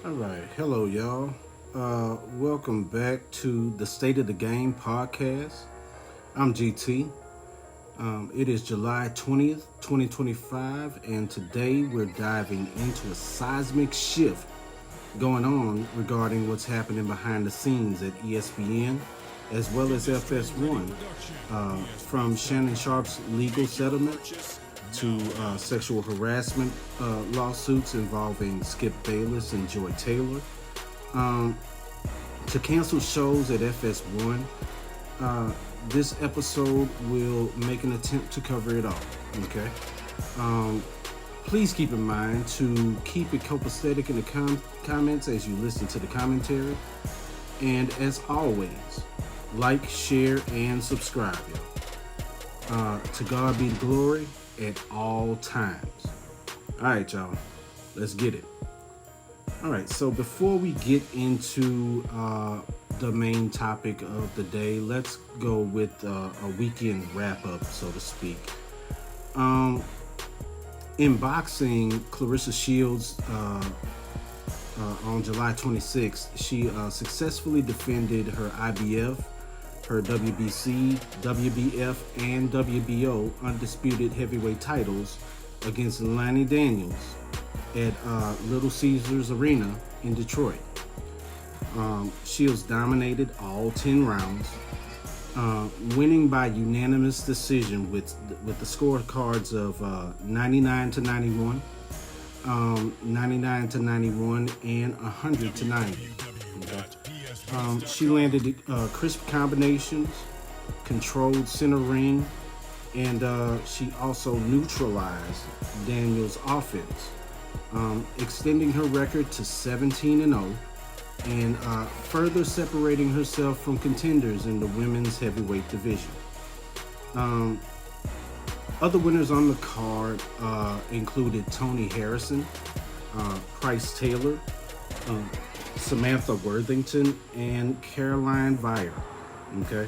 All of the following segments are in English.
All right, hello y'all. Welcome back to the State of the Game podcast. I'm GT. It is July 20th, 2025, and today we're diving into a seismic shift going on regarding what's happening behind the scenes at ESPN as well as FS1, from Shannon Sharp's legal settlement to sexual harassment lawsuits involving Skip Bayless and Joy Taylor, to cancel shows at FS1. This episode will make an attempt to cover it all, okay? Please keep in mind to keep it copacetic in the comments as you listen to the commentary. And as always, like, share, and subscribe, y'all. To God be the glory at all times. All right, y'all, let's get it. All right, so before we get into the main topic of the day, let's go with a weekend wrap-up, so to speak. In boxing, Clarissa Shields, on July 26th, she successfully defended her IBF, her WBC, WBF, and WBO undisputed heavyweight titles against Lonnie Daniels at Little Caesars Arena in Detroit. Shields dominated all 10 rounds, winning by unanimous decision with the scorecards of 99-91, 99-91, and 100-90. Okay. She landed crisp combinations, controlled center ring, and she also neutralized Daniels' offense, extending her record to 17-0 and further separating herself from contenders in the women's heavyweight division. Other winners on the card included Tony Harrison, Price Taylor, Samantha Worthington, and Caroline Vire. Okay,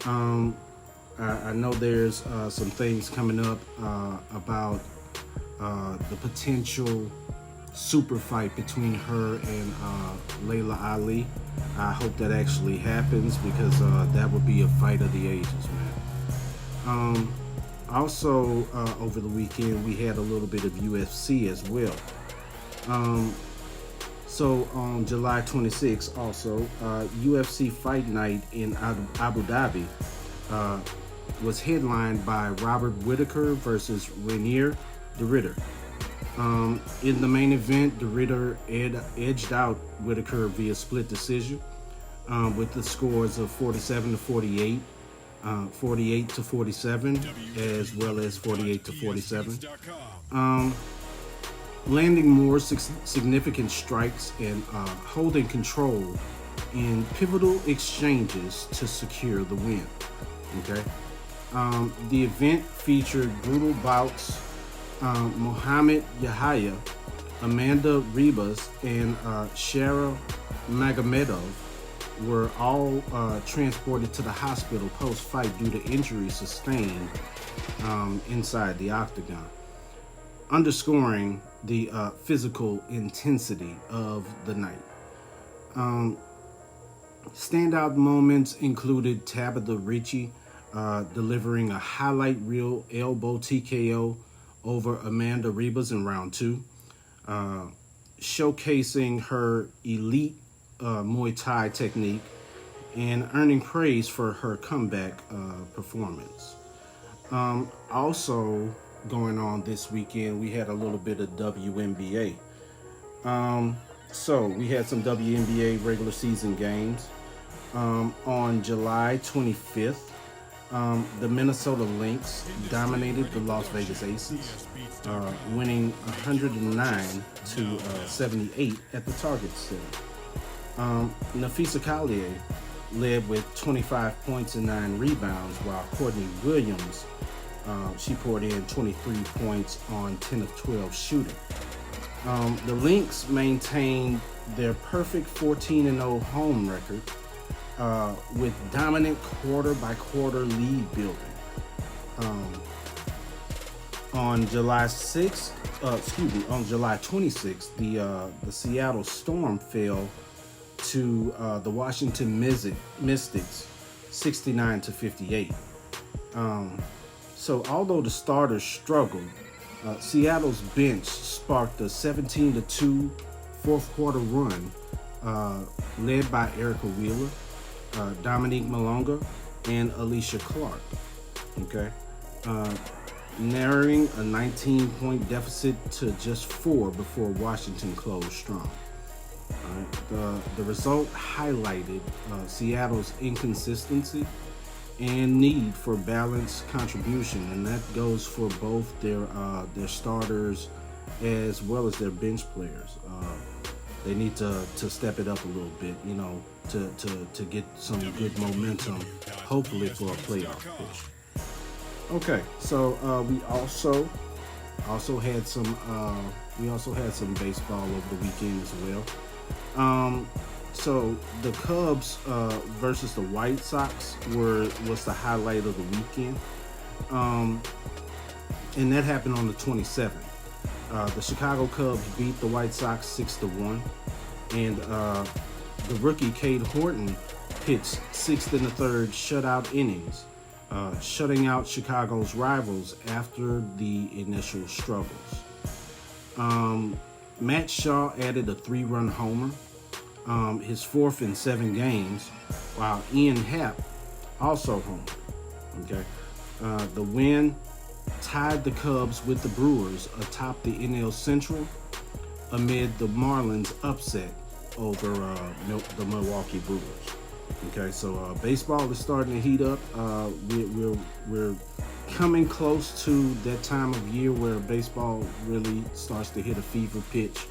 I know there's some things coming up about the potential super fight between her and Layla Ali. I hope that actually happens because that would be a fight of the ages, man. Also, over the weekend, we had a little bit of UFC as well. So on July 26th, also, UFC Fight Night in Abu Dhabi was headlined by Robert Whittaker versus Rainier de Ridder. In the main event, de Ridder edged out Whittaker via split decision with the scores of 47-48, 48-47, as well as 48-47. Landing more significant strikes and holding control in pivotal exchanges to secure the win. Okay, the event featured brutal bouts. Mohamed Yahya, Amanda Ribas, and Shara Magomedov were all transported to the hospital post-fight due to injuries sustained inside the octagon, underscoring the physical intensity of the night. Standout moments included Tabitha Ricci delivering a highlight reel elbow TKO over Amanda Ribas in round 2, showcasing her elite Muay Thai technique and earning praise for her comeback performance. Also going on this weekend, we had a little bit of WNBA. So we had some WNBA regular season games. On July 25th, the Minnesota Lynx dominated the Las Vegas Aces, winning 109-78 at the Target Center. Nafisa Collier led with 25 points and 9 rebounds, while Courtney Williams, she poured in 23 points on 10 of 12 shooting. The Lynx maintained their perfect 14-0 home record with dominant quarter-by-quarter lead building. On July 26th, the Seattle Storm fell to the Washington Mystics 69-58. So although the starters struggled, Seattle's bench sparked a 17-2 fourth quarter run led by Erica Wheeler, Dominique Malonga, and Alicia Clark. Okay. Narrowing a 19-point deficit to just 4 before Washington closed strong. The result highlighted Seattle's inconsistency and need for balanced contribution, and that goes for both their starters as well as their bench players. They need to step it up a little bit, to get some good momentum, hopefully for a playoff push. Okay, so we also had some baseball over the weekend as well. So the Cubs versus the White Sox was the highlight of the weekend, and that happened on the 27th. The Chicago Cubs beat the White Sox 6-1, and the rookie Cade Horton pitched 6th and a third shutout innings, shutting out Chicago's rivals after the initial struggles. Matt Shaw added a 3-run homer, his 4th in 7 games, while Ian Happ also homered. Okay, the win tied the Cubs with the Brewers atop the NL Central amid the Marlins' upset over the Milwaukee Brewers. Okay, so baseball is starting to heat up. We're coming close to that time of year where baseball really starts to hit a fever pitch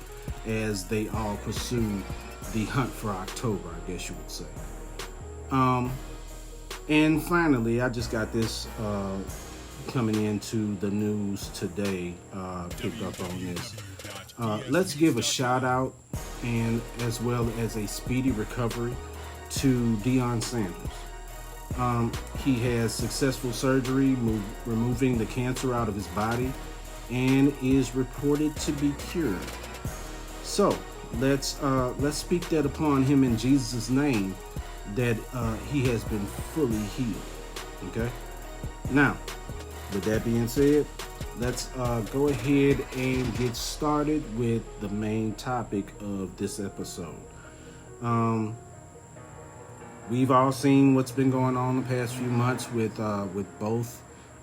as they all pursue the hunt for October, I guess you would say. And finally, I just got this coming into the news today, picked up on this. Let's give a shout out and as well as a speedy recovery to Deion Sanders. He has successful surgery, removing the cancer out of his body, and is reported to be cured. So let's speak that upon him in Jesus' name, that he has been fully healed. Okay. Now, with that being said, let's go ahead and get started with the main topic of this episode. We've all seen what's been going on the past few months with both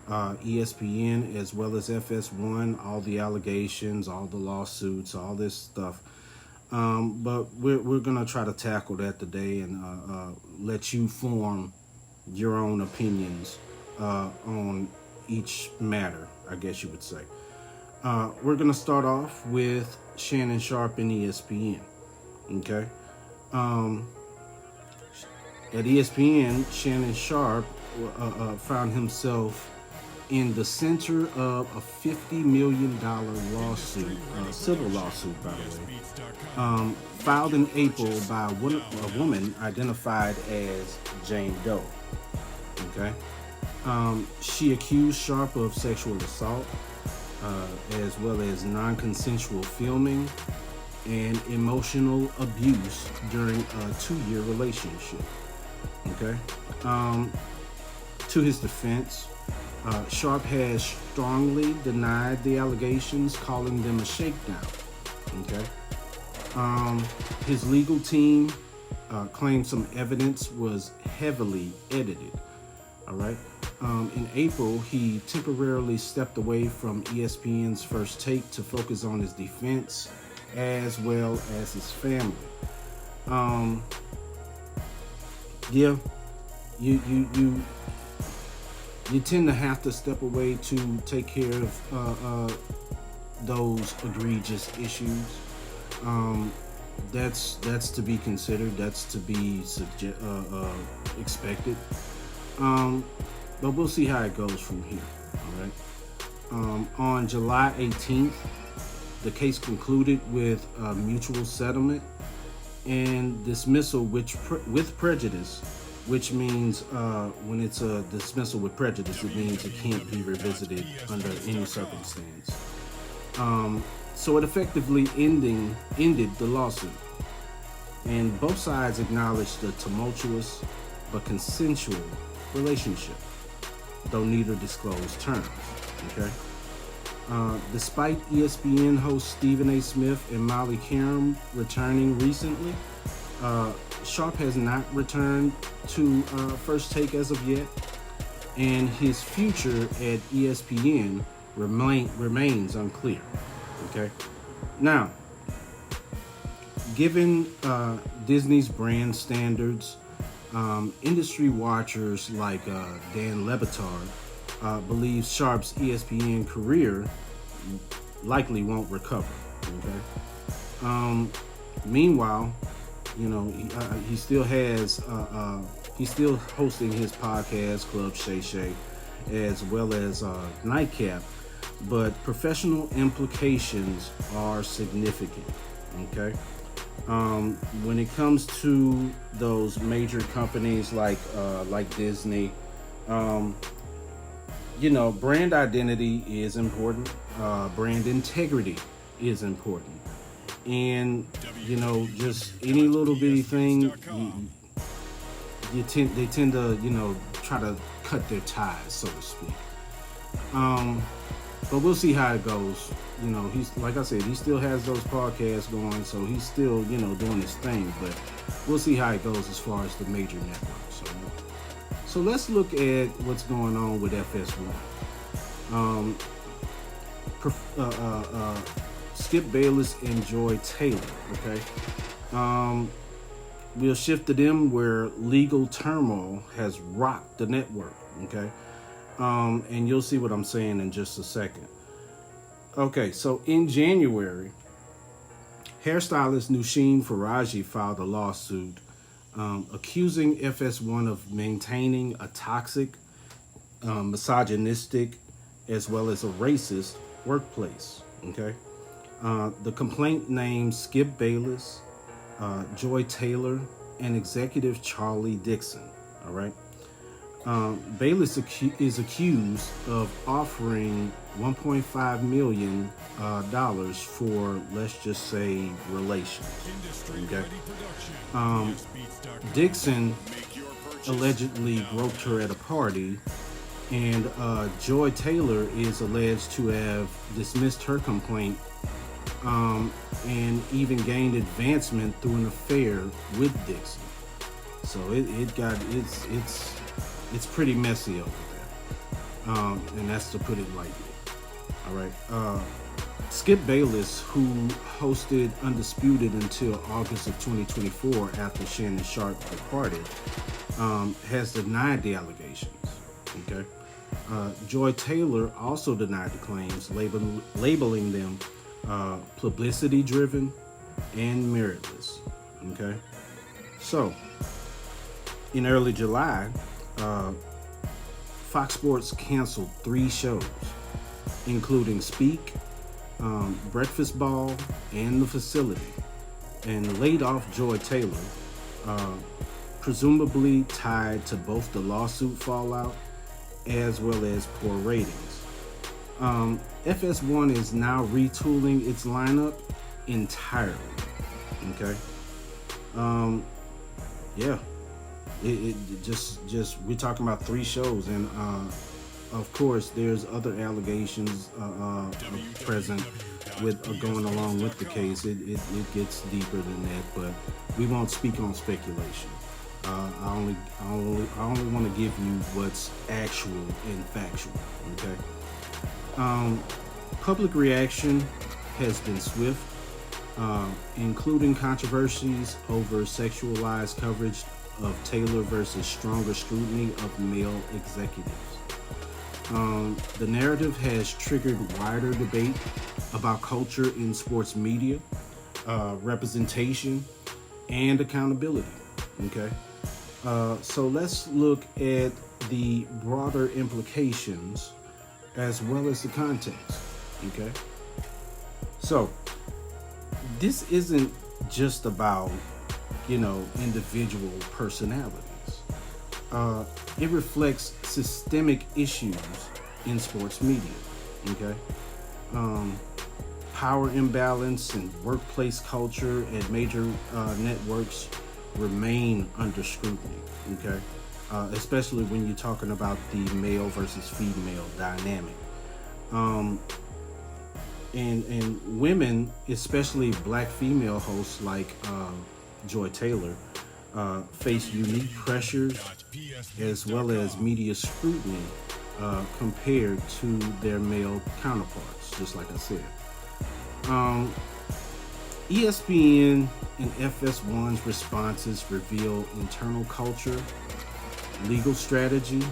ESPN as well as FS1, all the allegations, all the lawsuits, all this stuff. But we're gonna try to tackle that today and let you form your own opinions on each matter, I guess you would say. We're gonna start off with Shannon Sharp and ESPN. Okay. At ESPN, Shannon Sharp found himself in the center of a $50 million lawsuit, civil lawsuit, by the way, filed in April by a woman identified as Jane Doe. Okay, she accused Sharp of sexual assault, as well as non-consensual filming and emotional abuse during a 2-year relationship. Okay. To his defense, Sharp has strongly denied the allegations, calling them a shakedown. Okay. His legal team claimed some evidence was heavily edited. All right. In April, he temporarily stepped away from ESPN's First Take to focus on his defense as well as his family. Yeah, you tend to have to step away to take care of those egregious issues. That's to be considered. That's to be expected. But we'll see how it goes from here. All right. On July 18th, the case concluded with a mutual settlement and dismissal, with prejudice which means when it's a dismissal with prejudice, it means it can't be revisited under any circumstance. So it effectively ended the lawsuit. And both sides acknowledged the tumultuous but consensual relationship, though neither disclosed terms. Okay. Despite ESPN host Stephen A. Smith and Molly Qerim returning recently, Sharp has not returned to First Take as of yet, and his future at ESPN remains unclear. Okay. Now, given Disney's brand standards, industry watchers like Dan Lebitard believes Sharp's ESPN career likely won't recover. Okay. Meanwhile, he still has he's still hosting his podcast, Club Shay Shay, as well as Nightcap, but professional implications are significant. Okay. When it comes to those major companies like Disney, brand identity is important. Brand integrity is important. And, just any little bitty thing, they tend to, try to cut their ties, so to speak. But we'll see how it goes. He's, like I said, he still has those podcasts going, so he's still, doing his thing. But we'll see how it goes as far as the major networks. So let's look at what's going on with FS1. Skip Bayless and Joy Taylor. Okay. We'll shift to them where legal turmoil has rocked the network. Okay. And you'll see what I'm saying in just a second. Okay, so in January, hairstylist Nushin Faraji filed a lawsuit accusing FS1 of maintaining a toxic, misogynistic, as well as a racist workplace. Okay, the complaint names Skip Bayless, Joy Taylor, and executive Charlie Dixon. All right. Bayless is accused of offering $1.5 million for, let's just say, relations. Okay. Dixon allegedly groped her at a party, and Joy Taylor is alleged to have dismissed her complaint and even gained advancement through an affair with Dixon. So it's pretty messy over there, and that's to put it lightly. All right. Skip Bayless, who hosted Undisputed until August of 2024 after Shannon Sharp departed, has denied the allegations. Okay. Joy Taylor also denied the claims, labeling them publicity-driven and meritless. Okay. So, in early July, Fox Sports canceled 3 shows, including Speak, Breakfast Ball, and The Facility, and laid off Joy Taylor, presumably tied to both the lawsuit fallout as well as poor ratings. FS1 is now retooling its lineup entirely. Okay. Yeah. It just we're talking about 3 shows, and of course there's other allegations present with going along with the case. It gets deeper than that, but we won't speak on speculation. I only want to give you what's actual and factual. Okay. Public reaction has been swift, including controversies over sexualized coverage of Taylor versus stronger scrutiny of male executives. The narrative has triggered wider debate about culture in sports media, representation, and accountability. Okay, so let's look at the broader implications as well as the context. Okay, so this isn't just about individual personalities. it reflects systemic issues in sports media. Okay, power imbalance and workplace culture at major networks remain under scrutiny. Okay, especially when you're talking about the male versus female dynamic. And women, especially black female hosts like Joy Taylor, face unique pressures as well as media scrutiny compared to their male counterparts, just like I said. ESPN and FS1's responses reveal internal culture, legal strategy,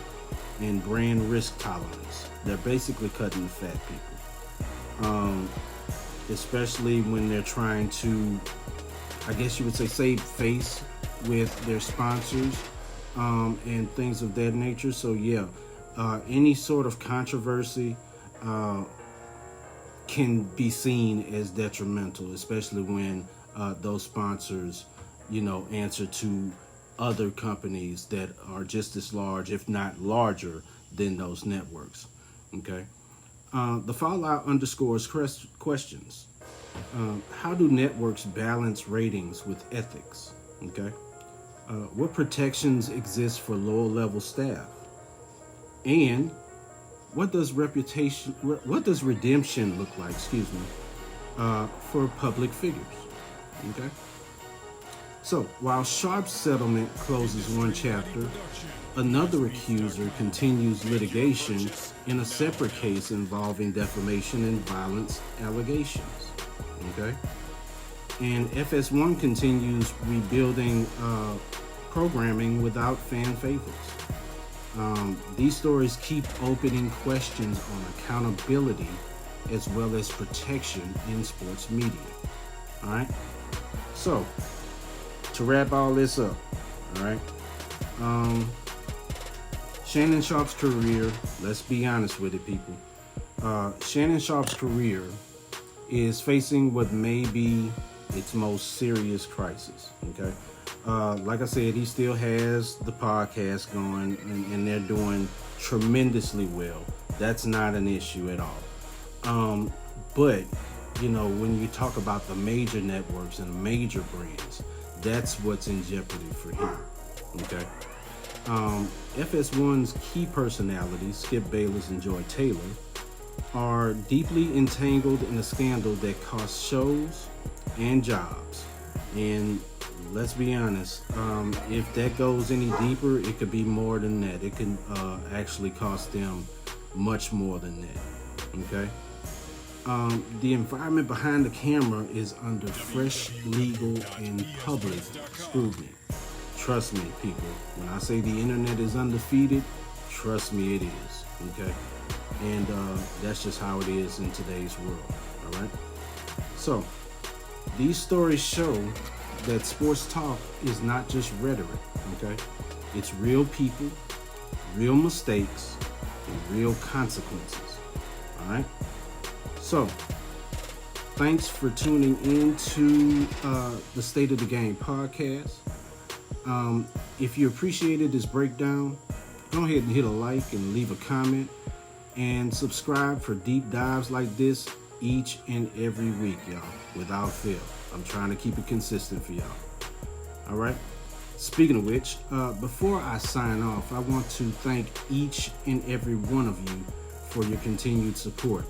and brand risk tolerance. They're basically cutting the fat people. Especially when they're trying to, I guess you would say, save face with their sponsors and things of that nature. So yeah, any sort of controversy can be seen as detrimental, especially when those sponsors, answer to other companies that are just as large, if not larger, than those networks. Okay. The fallout underscores questions. How do networks balance ratings with ethics? Okay. What protections exist for lower level staff? And what does redemption look like? For public figures. Okay. So while Sharp's settlement closes one chapter, another accuser continues litigation in a separate case involving defamation and violence allegations. Okay? And FS1 continues rebuilding programming without fan favorites. These stories keep opening questions on accountability as well as protection in sports media. All right? So, to wrap all this up, all right? Shannon Sharp's career, let's be honest with it, people. Shannon Sharp's career is facing what may be its most serious crisis, okay? Like I said, he still has the podcast going, and they're doing tremendously well. That's not an issue at all. But, when you talk about the major networks and the major brands, that's what's in jeopardy for him, okay? FS1's key personalities, Skip Bayless and Joy Taylor, are deeply entangled in a scandal that costs shows and jobs. And let's be honest, if that goes any deeper, it could be more than that. It can actually cost them much more than that, okay? The environment behind the camera is under fresh legal and public scrutiny. Trust me, people. When I say the internet is undefeated, trust me, it is. Okay? And that's just how it is in today's world. All right? So, these stories show that sports talk is not just rhetoric. Okay? It's real people, real mistakes, and real consequences. All right? So, thanks for tuning in to the State of the Game podcast. If you appreciated this breakdown, go ahead and hit a like and leave a comment and subscribe for deep dives like this each and every week, y'all, without fail. I'm trying to keep it consistent for y'all. All right. Speaking of which, before I sign off, I want to thank each and every one of you for your continued support.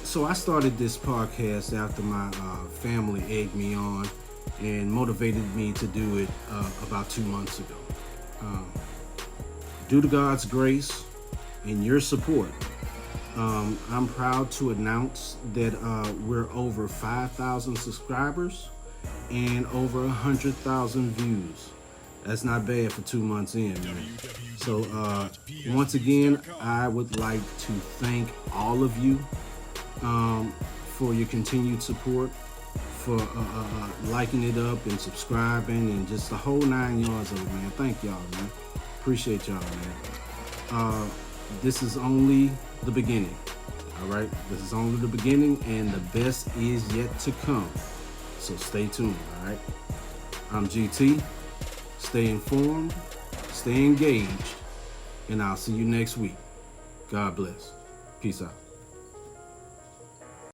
So I started this podcast after my family egged me on and motivated me to do it about 2 months ago. Due to God's grace and your support, I'm proud to announce that we're over 5,000 subscribers and over 100,000 views. That's not bad for 2 months in, man. So once again, I would like to thank all of you for your continued support, for liking it up and subscribing and just the whole 9 yards of it, man. Thank y'all, man. Appreciate y'all, man. This is only the beginning, all right? This is only the beginning, and the best is yet to come. So stay tuned, all right? I'm GT. Stay informed, stay engaged, and I'll see you next week. God bless. Peace out.